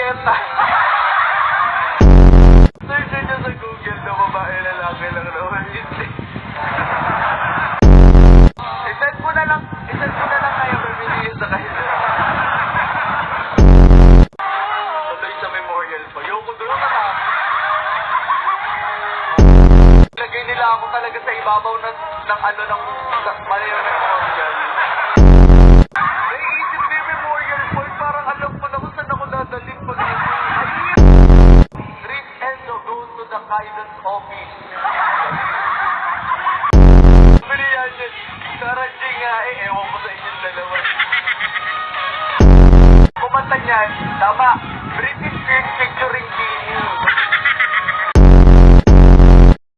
Julieta. Search nyo sa Google na babae lalaki lang naman. I-send ko na lang kayo mamili sa kayo. Tuloy sa memorial pa. Yoko doon na. Lagay nila ako talaga sa ibabaw ng malayo ng memorial. Naiisip na yung memorial point, parang alam ko na kung saan ako dadalhin pag Rick Enzo goes to the guidance office. Pilihan yun. Karang nga ewan ko sa inyong dalawa. Kumanta niyan, tama.